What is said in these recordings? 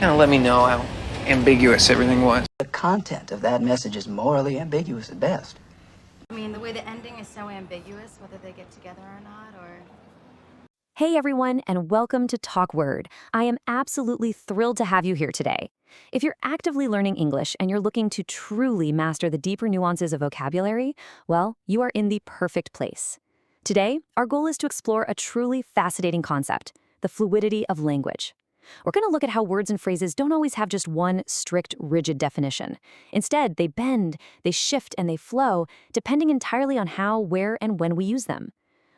Kind of let me know how ambiguous everything was. The content of that message is morally ambiguous at best. I mean, the way the ending is so ambiguous, whether they get together or not, or... Hey everyone, and welcome to Talk Word. I am absolutely thrilled to have you here today. If you're actively learning English and you're looking to truly master the deeper nuances of vocabulary, well, you are in the perfect place. Today, our goal is to explore a truly fascinating concept, the fluidity of language. We're going to look at how words and phrases don't always have just one strict, rigid definition. Instead, they bend, they shift, and they flow, depending entirely on how, where, and when we use them.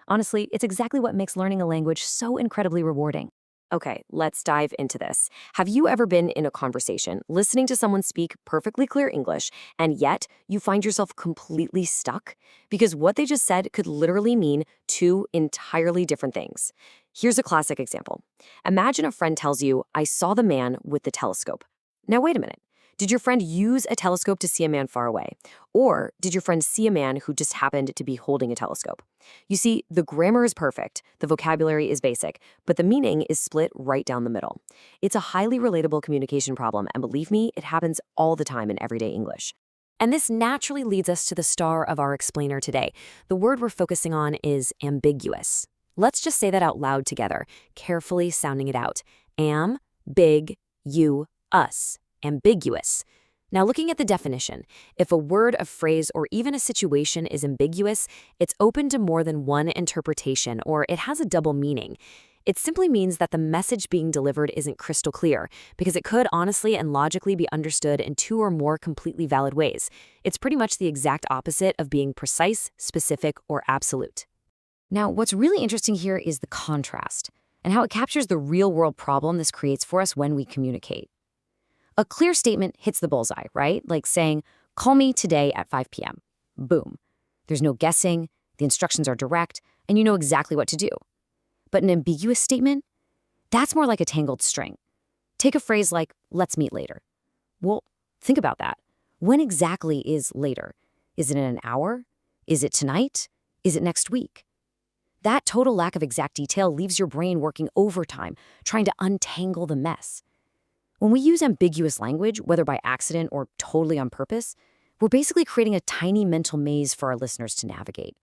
Honestly, it's exactly what makes learning a language so incredibly rewarding. Okay, let's dive into this. Have you ever been in a conversation, listening to someone speak perfectly clear English, and yet you find yourself completely stuck? Because what they just said could literally mean two entirely different things. Here's a classic example. Imagine a friend tells you, "I saw the man with the telescope." Now, wait a minute. Did your friend use a telescope to see a man far away? Or did your friend see a man who just happened to be holding a telescope? You see, the grammar is perfect, the vocabulary is basic, but the meaning is split right down the middle. It's a highly relatable communication problem, and believe me, it happens all the time in everyday English. And this naturally leads us to the star of our explainer today. The word we're focusing on is ambiguous. Let's just say that out loud together, carefully sounding it out. Us. Ambiguous. Now, looking at the definition, if a word, a phrase, or even a situation is ambiguous, it's open to more than one interpretation, or it has a double meaning. It simply means that the message being delivered isn't crystal clear, because it could honestly and logically be understood in two or more completely valid ways. It's pretty much the exact opposite of being precise, specific, or absolute. Now, what's really interesting here is the contrast, and how it captures the real-world problem this creates for us when we communicate. A clear statement hits the bullseye, right? Like saying, "Call me today at 5 p.m. Boom. There's no guessing, the instructions are direct, and you know exactly what to do. But an ambiguous statement? That's more like a tangled string. Take a phrase like, "Let's meet later." Well, think about that. When exactly is later? Is it in an hour? Is it tonight? Is it next week? That total lack of exact detail leaves your brain working overtime, trying to untangle the mess. When we use ambiguous language, whether by accident or totally on purpose, we're basically creating a tiny mental maze for our listeners to navigate.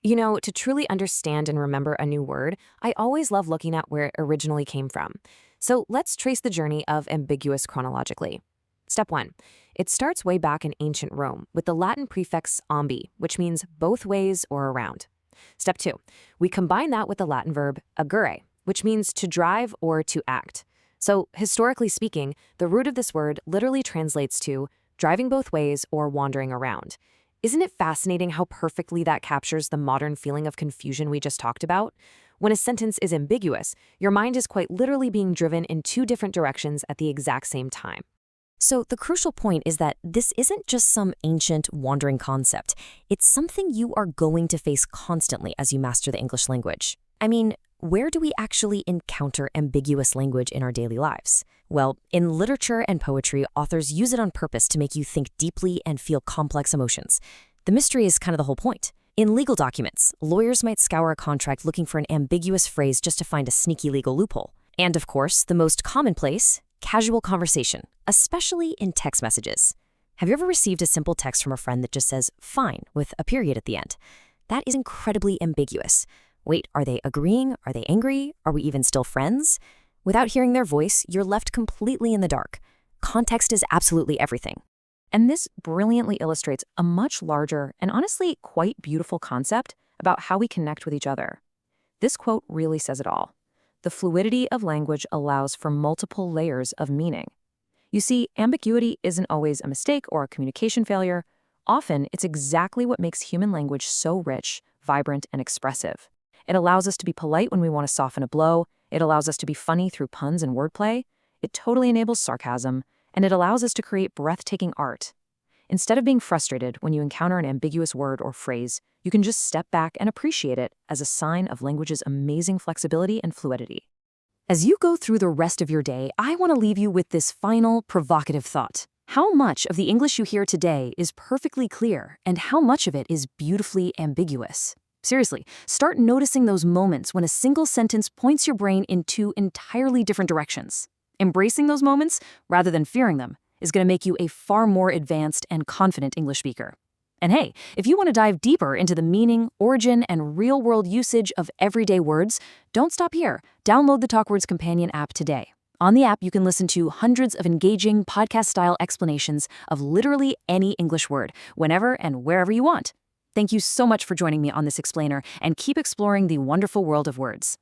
You know, to truly understand and remember a new word, I always love looking at where it originally came from. So let's trace the journey of ambiguous chronologically. Step 1. It starts way back in ancient Rome with the Latin prefix ambi, which means both ways or around. Step 2. We combine that with the Latin verb agere, which means to drive or to act. So, historically speaking, the root of this word literally translates to driving both ways or wandering around. Isn't it fascinating how perfectly that captures the modern feeling of confusion we just talked about? When a sentence is ambiguous, your mind is quite literally being driven in two different directions at the exact same time. So, the crucial point is that this isn't just some ancient, wandering concept. It's something you are going to face constantly as you master the English language. I mean, where do we actually encounter ambiguous language in our daily lives? Well, in literature and poetry, authors use it on purpose to make you think deeply and feel complex emotions. The mystery is kind of the whole point. In legal documents, lawyers might scour a contract looking for an ambiguous phrase just to find a sneaky legal loophole. And of course, the most commonplace, casual conversation, especially in text messages. Have you ever received a simple text from a friend that just says, "fine," with a period at the end? That is incredibly ambiguous. Wait, are they agreeing? Are they angry? Are we even still friends? Without hearing their voice, you're left completely in the dark. Context is absolutely everything. And this brilliantly illustrates a much larger and honestly quite beautiful concept about how we connect with each other. This quote really says it all. The fluidity of language allows for multiple layers of meaning. You see, ambiguity isn't always a mistake or a communication failure. Often, it's exactly what makes human language so rich, vibrant, and expressive. It allows us to be polite when we want to soften a blow. It allows us to be funny through puns and wordplay. It totally enables sarcasm, and it allows us to create breathtaking art. Instead of being frustrated when you encounter an ambiguous word or phrase, you can just step back and appreciate it as a sign of language's amazing flexibility and fluidity. As you go through the rest of your day, I want to leave you with this final, provocative thought. How much of the English you hear today is perfectly clear, and how much of it is beautifully ambiguous? Seriously, start noticing those moments when a single sentence points your brain in two entirely different directions. Embracing those moments, rather than fearing them, is going to make you a far more advanced and confident English speaker. And hey, if you want to dive deeper into the meaning, origin, and real-world usage of everyday words, don't stop here. Download the TalkWords Companion app today. On the app, you can listen to hundreds of engaging podcast-style explanations of literally any English word, whenever and wherever you want. Thank you so much for joining me on this explainer, and keep exploring the wonderful world of words.